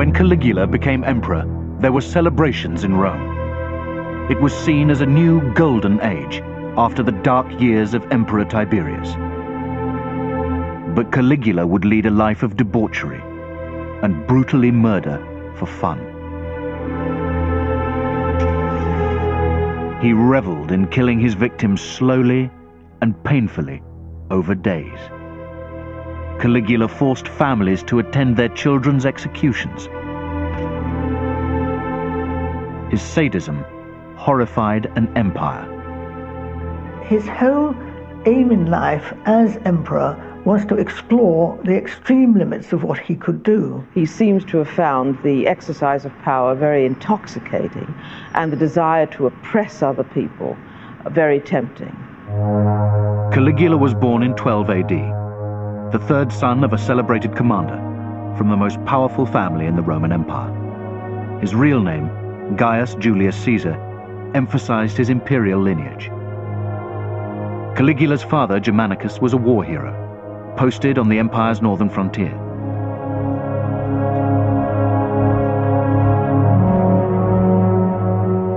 When Caligula became emperor, there were celebrations in Rome. It was seen as a new golden age after the dark years of Emperor Tiberius. But Caligula would lead a life of debauchery and brutally murder for fun. He reveled in killing his victims slowly and painfully over days. Caligula forced families to attend their children's executions. His sadism horrified an empire. His whole aim in life as emperor was to explore the extreme limits of what he could do. He seems to have found the exercise of power very intoxicating and the desire to oppress other people very tempting. Caligula was born in 12 AD, the third son of a celebrated commander from the most powerful family in the Roman Empire. His real name, Gaius Julius Caesar, emphasized his imperial lineage. Caligula's father, Germanicus, was a war hero, posted on the empire's northern frontier.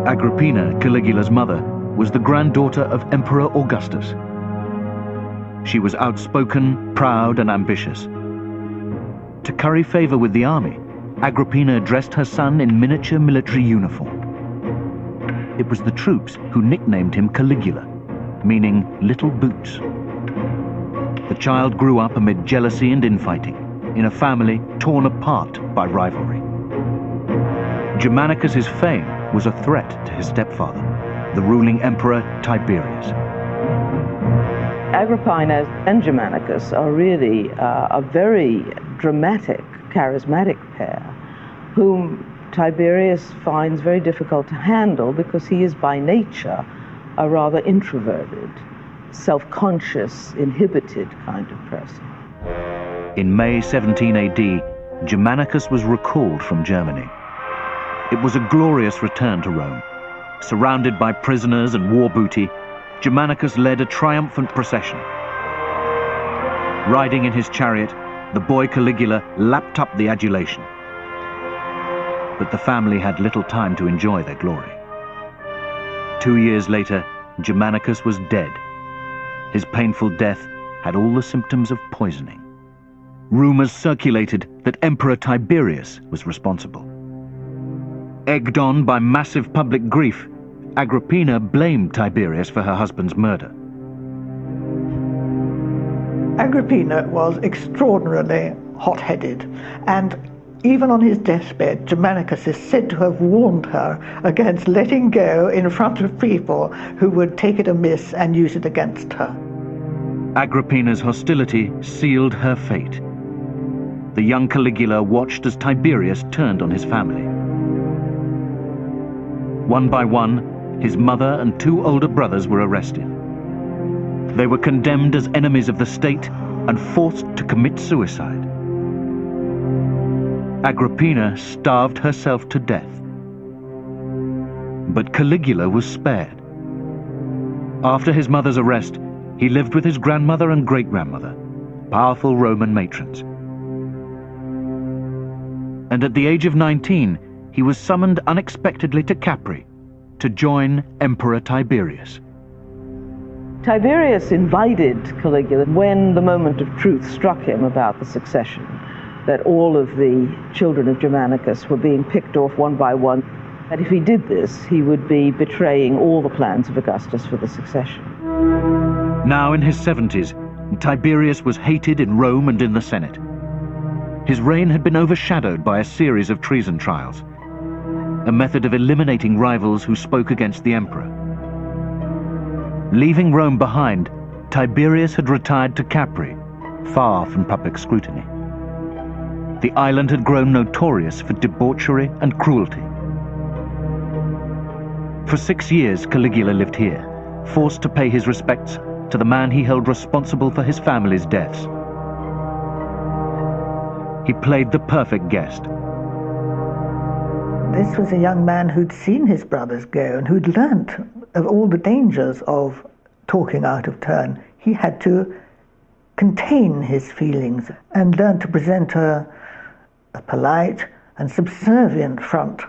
Agrippina, Caligula's mother, was the granddaughter of Emperor Augustus. She was outspoken, proud, and ambitious. To curry favor with the army, Agrippina dressed her son in miniature military uniform. It was the troops who nicknamed him Caligula, meaning little boots. The child grew up amid jealousy and infighting, in a family torn apart by rivalry. Germanicus's fame was a threat to his stepfather, the ruling emperor Tiberius. Agrippina and Germanicus are really a very dramatic, charismatic pair, whom Tiberius finds very difficult to handle because he is by nature a rather introverted, self-conscious, inhibited kind of person. In May 17 AD, Germanicus was recalled from Germany. It was a glorious return to Rome. Surrounded by prisoners and war booty, Germanicus led a triumphant procession. Riding in his chariot, the boy Caligula lapped up the adulation. But the family had little time to enjoy their glory. 2 years later, Germanicus was dead. His painful death had all the symptoms of poisoning. Rumors circulated that Emperor Tiberius was responsible. Egged on by massive public grief, Agrippina blamed Tiberius for her husband's murder. Agrippina was extraordinarily hot-headed, and even on his deathbed, Germanicus is said to have warned her against letting go in front of people who would take it amiss and use it against her. Agrippina's hostility sealed her fate. The young Caligula watched as Tiberius turned on his family. One by one, his mother and 2 older brothers were arrested. They were condemned as enemies of the state and forced to commit suicide. Agrippina starved herself to death. But Caligula was spared. After his mother's arrest, he lived with his grandmother and great-grandmother, powerful Roman matrons. And at the age of 19, he was summoned unexpectedly to Capri to join Emperor Tiberius. Tiberius invited Caligula when the moment of truth struck him about the succession, that all of the children of Germanicus were being picked off one by one, that if he did this, he would be betraying all the plans of Augustus for the succession. Now in his 70s, Tiberius was hated in Rome and in the Senate. His reign had been overshadowed by a series of treason trials, a method of eliminating rivals who spoke against the emperor. Leaving Rome behind, Tiberius had retired to Capri, far from public scrutiny. The island had grown notorious for debauchery and cruelty. For 6 years, Caligula lived here, forced to pay his respects to the man he held responsible for his family's deaths. He played the perfect guest. This was a young man who'd seen his brothers go and who'd learnt of all the dangers of talking out of turn. He had to contain his feelings and learn to present a polite and subservient front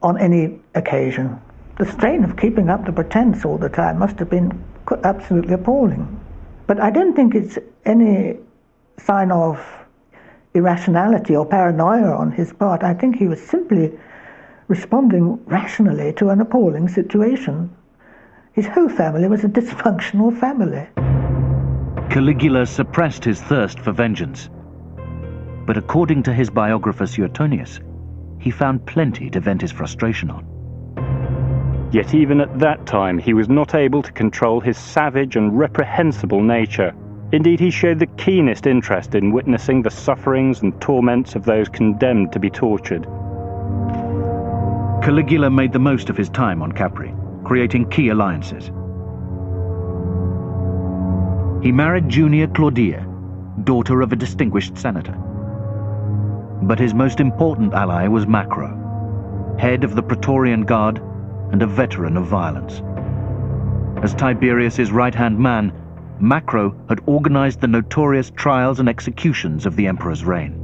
on any occasion. The strain of keeping up the pretense all the time must have been absolutely appalling. But I don't think it's any sign of irrationality or paranoia on his part. I think he was simply responding rationally to an appalling situation. His whole family was a dysfunctional family. Caligula suppressed his thirst for vengeance. But according to his biographer Suetonius, he found plenty to vent his frustration on. Yet even at that time he was not able to control his savage and reprehensible nature. Indeed, he showed the keenest interest in witnessing the sufferings and torments of those condemned to be tortured. Caligula made the most of his time on Capri, creating key alliances. He married Junia Claudia, daughter of a distinguished senator. But his most important ally was Macro, head of the Praetorian Guard and a veteran of violence. As Tiberius's right-hand man, Macro had organized the notorious trials and executions of the emperor's reign.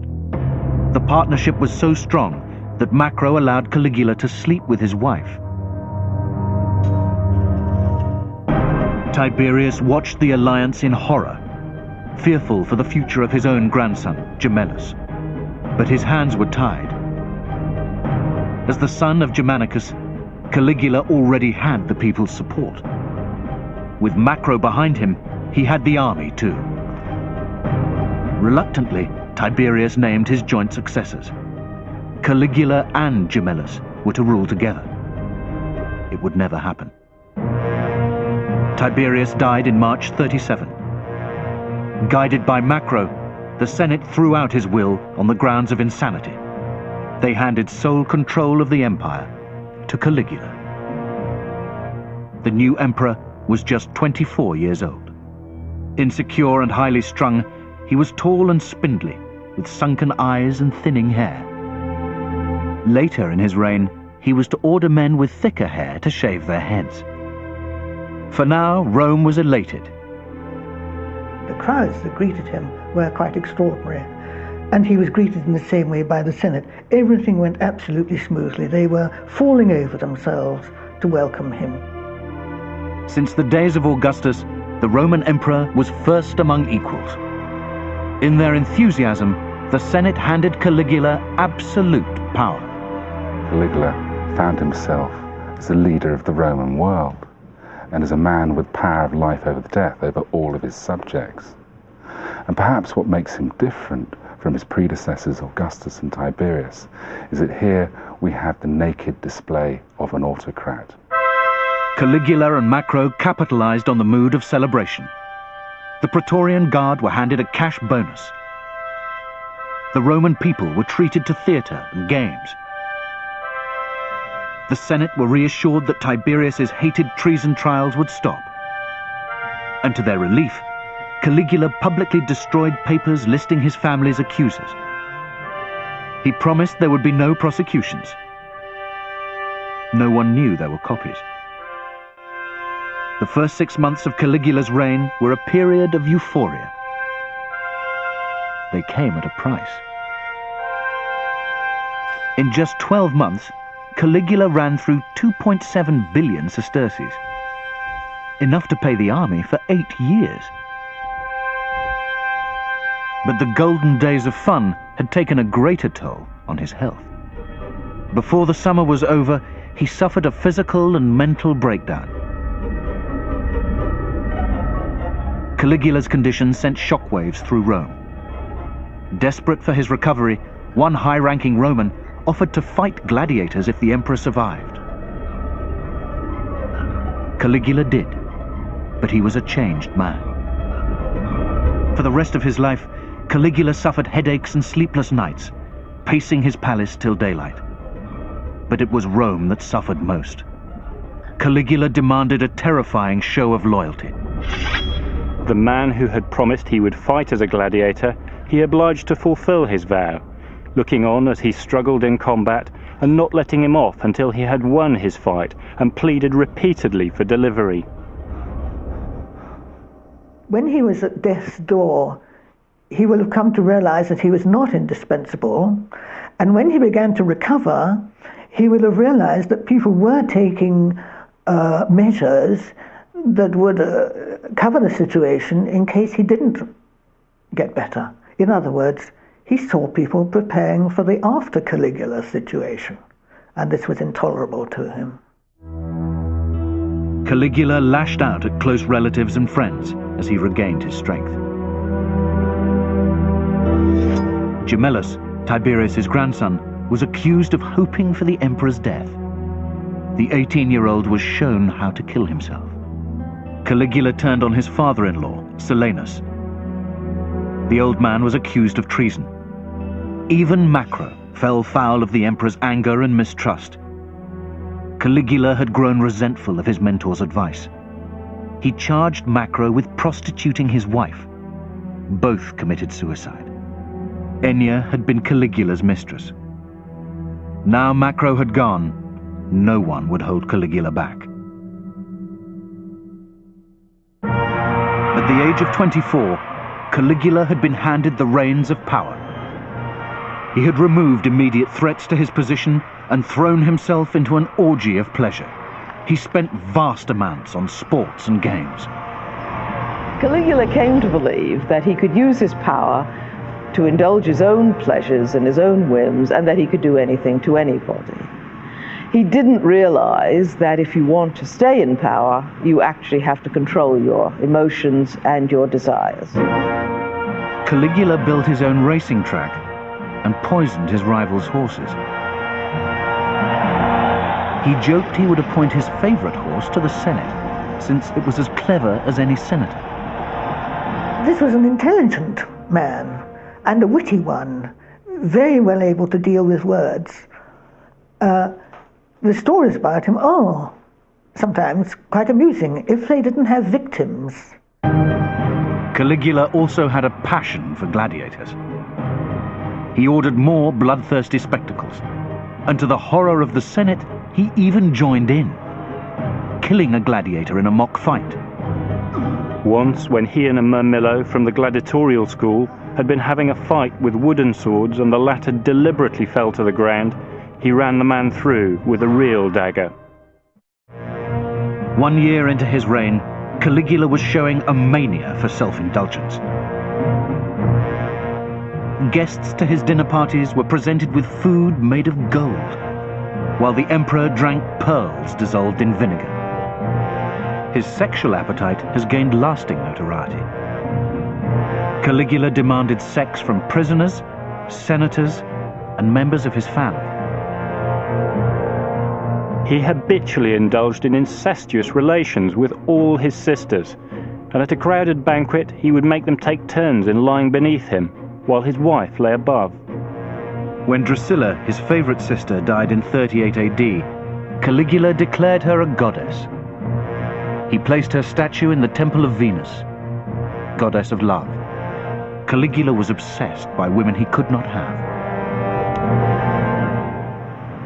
The partnership was so strong that Macro allowed Caligula to sleep with his wife. Tiberius watched the alliance in horror, fearful for the future of his own grandson, Gemellus. But his hands were tied. As the son of Germanicus, Caligula already had the people's support. With Macro behind him, he had the army too. Reluctantly, Tiberius named his joint successors. Caligula and Gemellus were to rule together. It would never happen. Tiberius died in March 37. Guided by Macro, the Senate threw out his will on the grounds of insanity. They handed sole control of the empire to Caligula. The new emperor was just 24 years old. Insecure and highly strung, he was tall and spindly, with sunken eyes and thinning hair. Later in his reign, he was to order men with thicker hair to shave their heads. For now, Rome was elated. The crowds that greeted him were quite extraordinary, and he was greeted in the same way by the Senate. Everything went absolutely smoothly. They were falling over themselves to welcome him. Since the days of Augustus, the Roman emperor was first among equals. In their enthusiasm, the Senate handed Caligula absolute power. Caligula found himself as the leader of the Roman world, and as a man with power of life over death over all of his subjects. And perhaps what makes him different from his predecessors Augustus and Tiberius is that here we have the naked display of an autocrat. Caligula and Macro capitalized on the mood of celebration. The Praetorian Guard were handed a cash bonus. The Roman people were treated to theater and games. The Senate were reassured that Tiberius's hated treason trials would stop. And to their relief, Caligula publicly destroyed papers listing his family's accusers. He promised there would be no prosecutions. No one knew there were copies. The first 6 months of Caligula's reign were a period of euphoria. They came at a price. In just 12 months, Caligula ran through 2.7 billion sesterces, enough to pay the army for 8 years. But the golden days of fun had taken a greater toll on his health. Before the summer was over, he suffered a physical and mental breakdown. Caligula's condition sent shockwaves through Rome. Desperate for his recovery, one high-ranking Roman offered to fight gladiators if the emperor survived. Caligula did, but he was a changed man. For the rest of his life, Caligula suffered headaches and sleepless nights, pacing his palace till daylight. But it was Rome that suffered most. Caligula demanded a terrifying show of loyalty. The man who had promised he would fight as a gladiator, he obliged to fulfill his vow, looking on as he struggled in combat and not letting him off until he had won his fight and pleaded repeatedly for delivery. When he was at death's door, he will have come to realize that he was not indispensable. And when he began to recover, he will have realized that people were taking measures that would cover the situation in case he didn't get better. In other words, he saw people preparing for the after Caligula situation, and this was intolerable to him. Caligula lashed out at close relatives and friends as he regained his strength. Gemellus, Tiberius' grandson, was accused of hoping for the emperor's death. The 18-year-old was shown how to kill himself. Caligula turned on his father-in-law, Silanus. The old man was accused of treason. Even Macro fell foul of the emperor's anger and mistrust. Caligula had grown resentful of his mentor's advice. He charged Macro with prostituting his wife. Both committed suicide. Ennia had been Caligula's mistress. Now Macro had gone, no one would hold Caligula back. At the age of 24, Caligula had been handed the reins of power. He had removed immediate threats to his position and thrown himself into an orgy of pleasure. He spent vast amounts on sports and games. Caligula came to believe that he could use his power to indulge his own pleasures and his own whims, and that he could do anything to anybody. He didn't realize that if you want to stay in power, you actually have to control your emotions and your desires. Caligula built his own racing track and poisoned his rivals' horses. He joked he would appoint his favorite horse to the Senate, since it was as clever as any senator. This was an intelligent man, and a witty one, very well able to deal with words. The stories about him are sometimes quite amusing if they didn't have victims. Caligula also had a passion for gladiators. He ordered more bloodthirsty spectacles, and to the horror of the Senate, he even joined in, killing a gladiator in a mock fight. Once, when he and a Murmillo from the gladiatorial school had been having a fight with wooden swords and the latter deliberately fell to the ground, he ran the man through with a real dagger. 1 year into his reign, Caligula was showing a mania for self-indulgence. Guests to his dinner parties were presented with food made of gold, while the emperor drank pearls dissolved in vinegar. His sexual appetite has gained lasting notoriety. Caligula demanded sex from prisoners, senators, and members of his family. He habitually indulged in incestuous relations with all his sisters, and at a crowded banquet he would make them take turns in lying beneath him, while his wife lay above. When Drusilla, his favorite sister, died in 38 AD, Caligula declared her a goddess. He placed her statue in the Temple of Venus, goddess of love. Caligula was obsessed by women he could not have.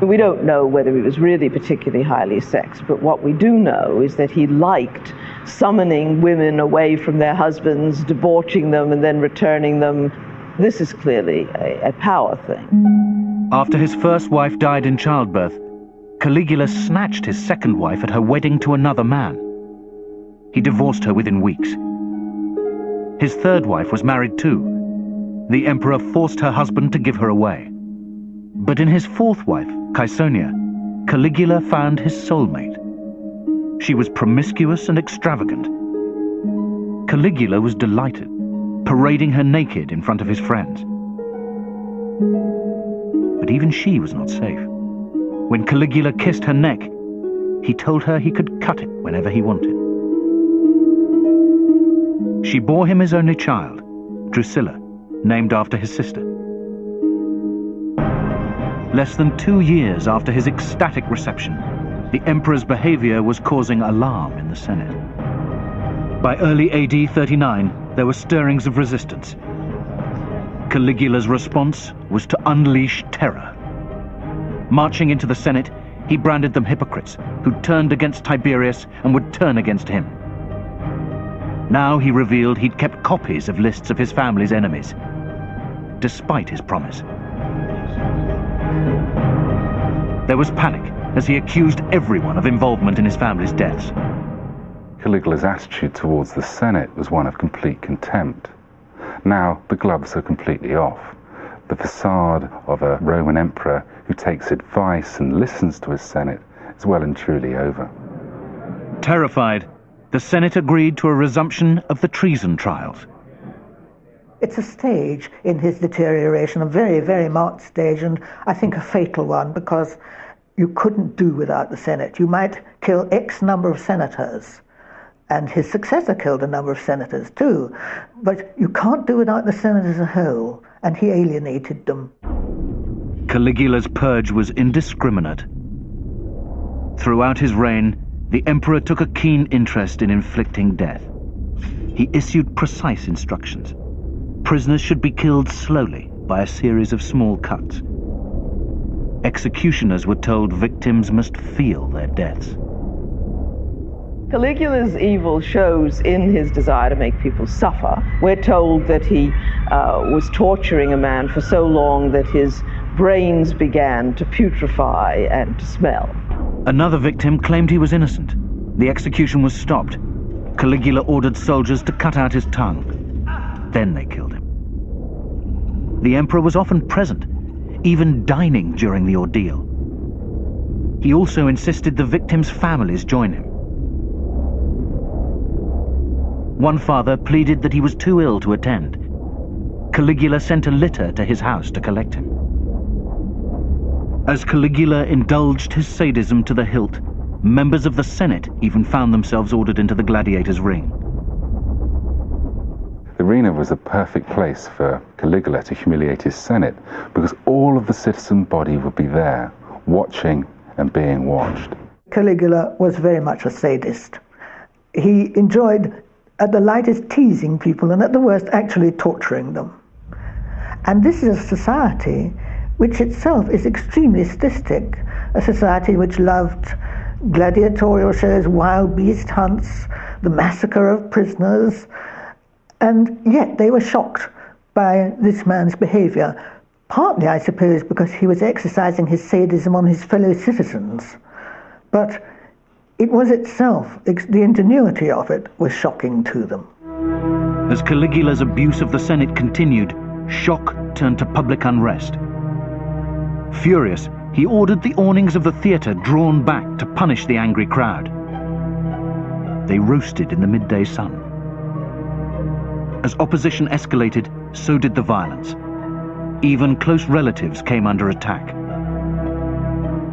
We don't know whether he was really particularly highly sexed, but what we do know is that he liked summoning women away from their husbands, debauching them, and then returning them. This is clearly a power thing. After his first wife died in childbirth, Caligula snatched his second wife at her wedding to another man. He divorced her within weeks. His third wife was married too. The emperor forced her husband to give her away. But in his fourth wife, Caesonia, Caligula found his soulmate. She was promiscuous and extravagant. Caligula was delighted, parading her naked in front of his friends. But even she was not safe. When Caligula kissed her neck, he told her he could cut it whenever he wanted. She bore him his only child, Drusilla, named after his sister. Less than 2 years after his ecstatic reception, the emperor's behavior was causing alarm in the Senate. By early AD 39, there were stirrings of resistance. Caligula's response was to unleash terror. Marching into the Senate, he branded them hypocrites who turned against Tiberius and would turn against him. Now he revealed he'd kept copies of lists of his family's enemies, despite his promise. There was panic as he accused everyone of involvement in his family's deaths. Caligula's attitude towards the Senate was one of complete contempt. Now the gloves are completely off. The facade of a Roman emperor who takes advice and listens to his Senate is well and truly over. Terrified, the Senate agreed to a resumption of the treason trials. It's a stage in his deterioration, a very, very marked stage, and I think a fatal one, because you couldn't do without the Senate. You might kill X number of senators, and his successor killed a number of senators too, but you can't do without the Senate as a whole, and he alienated them. Caligula's purge was indiscriminate. Throughout his reign, the emperor took a keen interest in inflicting death. He issued precise instructions. Prisoners should be killed slowly by a series of small cuts. Executioners were told victims must feel their deaths. Caligula's evil shows in his desire to make people suffer. We're told that he was torturing a man for so long that his brains began to putrefy and to smell. Another victim claimed he was innocent. The execution was stopped. Caligula ordered soldiers to cut out his tongue. Then they killed him. The emperor was often present, even dining during the ordeal. He also insisted the victims' families join him. One father pleaded that he was too ill to attend. Caligula sent a litter to his house to collect him. As Caligula indulged his sadism to the hilt, members of the Senate even found themselves ordered into the gladiators' ring. The arena was a perfect place for Caligula to humiliate his Senate, because all of the citizen body would be there, watching and being watched. Caligula was very much a sadist. He enjoyed, at the lightest, teasing people, and at the worst, actually torturing them. And this is a society which itself is extremely sadistic, a society which loved gladiatorial shows, wild beast hunts, the massacre of prisoners, and yet they were shocked by this man's behavior, partly, I suppose, because he was exercising his sadism on his fellow citizens. But it was itself, the ingenuity of it was shocking to them. As Caligula's abuse of the Senate continued, shock turned to public unrest. Furious, he ordered the awnings of the theatre drawn back to punish the angry crowd. They roasted in the midday sun. As opposition escalated, so did the violence. Even close relatives came under attack.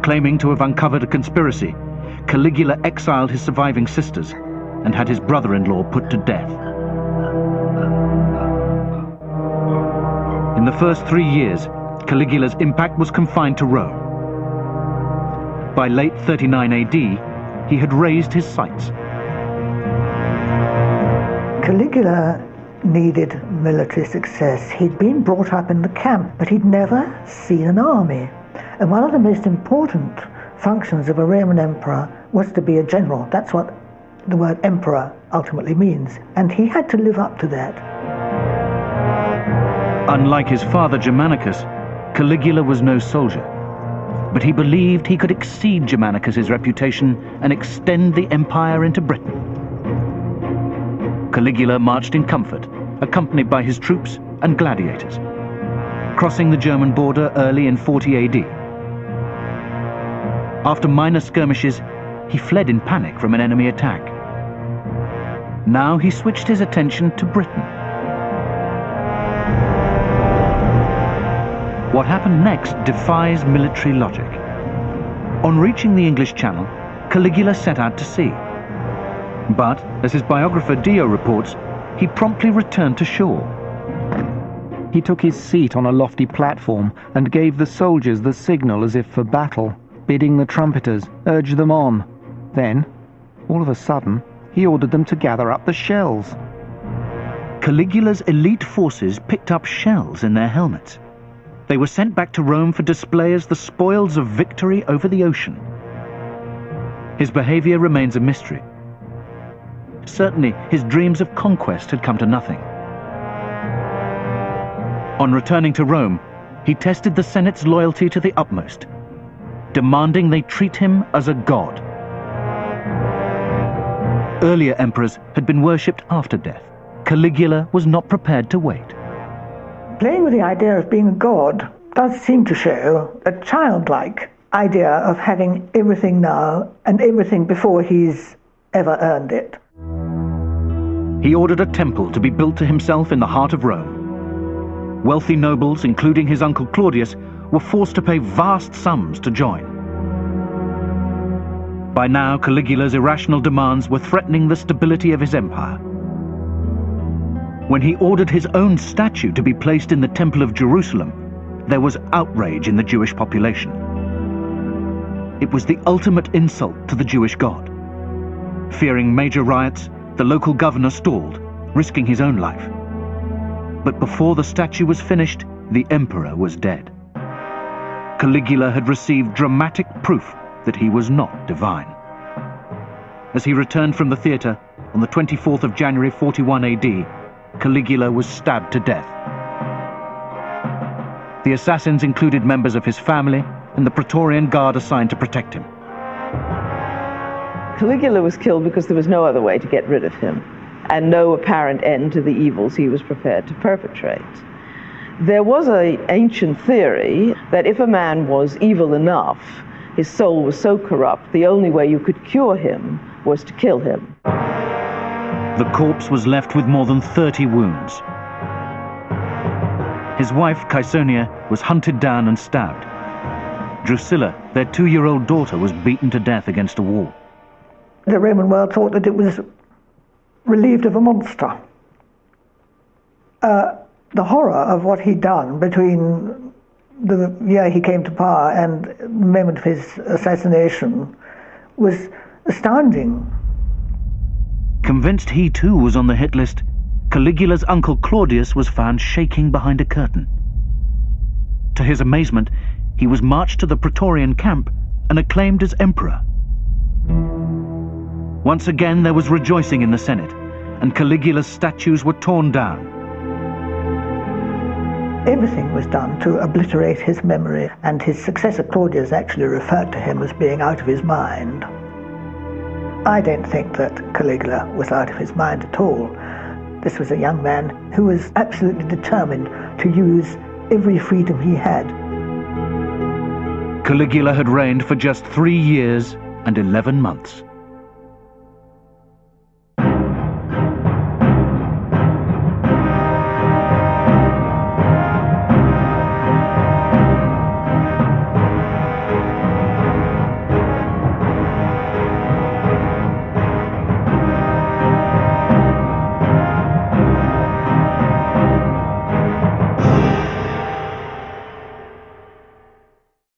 Claiming to have uncovered a conspiracy, Caligula exiled his surviving sisters and had his brother-in-law put to death. In the first 3 years, Caligula's impact was confined to Rome. By late 39 AD, he had raised his sights. Caligula needed military success. He'd been brought up in the camp, but he'd never seen an army. And one of the most important functions of a Roman emperor was to be a general. That's what the word emperor ultimately means. And he had to live up to that. Unlike his father Germanicus, Caligula was no soldier, but he believed he could exceed Germanicus's reputation and extend the empire into Britain. Caligula marched in comfort, accompanied by his troops and gladiators, crossing the German border early in 40 AD. After minor skirmishes, he fled in panic from an enemy attack. Now he switched his attention to Britain. What happened next defies military logic. On reaching the English Channel, Caligula set out to sea. But, as his biographer Dio reports, he promptly returned to shore. He took his seat on a lofty platform and gave the soldiers the signal as if for battle, bidding the trumpeters urge them on. Then, all of a sudden, he ordered them to gather up the shells. Caligula's elite forces picked up shells in their helmets. They were sent back to Rome for display as the spoils of victory over the ocean. His behavior remains a mystery. Certainly, his dreams of conquest had come to nothing. On returning to Rome, he tested the Senate's loyalty to the utmost, demanding they treat him as a god. Earlier emperors had been worshipped after death. Caligula was not prepared to wait. Playing with the idea of being a god does seem to show a childlike idea of having everything now and everything before he's ever earned it. He ordered a temple to be built to himself in the heart of Rome. Wealthy nobles, including his uncle Claudius, were forced to pay vast sums to join. By now, Caligula's irrational demands were threatening the stability of his empire. When he ordered his own statue to be placed in the Temple of Jerusalem, there was outrage in the Jewish population. It was the ultimate insult to the Jewish God. Fearing major riots, the local governor stalled, risking his own life. But before the statue was finished, the emperor was dead. Caligula had received dramatic proof that he was not divine. As he returned from the theatre on the 24th of January 41 AD, Caligula was stabbed to death. The assassins included members of his family and the Praetorian Guard assigned to protect him. Caligula was killed because there was no other way to get rid of him, and no apparent end to the evils he was prepared to perpetrate. There was an ancient theory that if a man was evil enough, his soul was so corrupt, the only way you could cure him was to kill him. The corpse was left with more than 30 wounds. His wife, Caesonia, was hunted down and stabbed. Drusilla, their 2-year-old daughter, was beaten to death against a wall. The Roman world thought that it was relieved of a monster. The horror of what he'd done between the year he came to power and the moment of his assassination was astounding. Convinced he too was on the hit list, Caligula's uncle Claudius was found shaking behind a curtain. To his amazement, he was marched to the Praetorian camp and acclaimed as emperor. Once again there was rejoicing in the Senate, and Caligula's statues were torn down. Everything was done to obliterate his memory, and his successor Claudius actually referred to him as being out of his mind. I don't think that Caligula was out of his mind at all. This was a young man who was absolutely determined to use every freedom he had. Caligula had reigned for just 3 years and 11 months.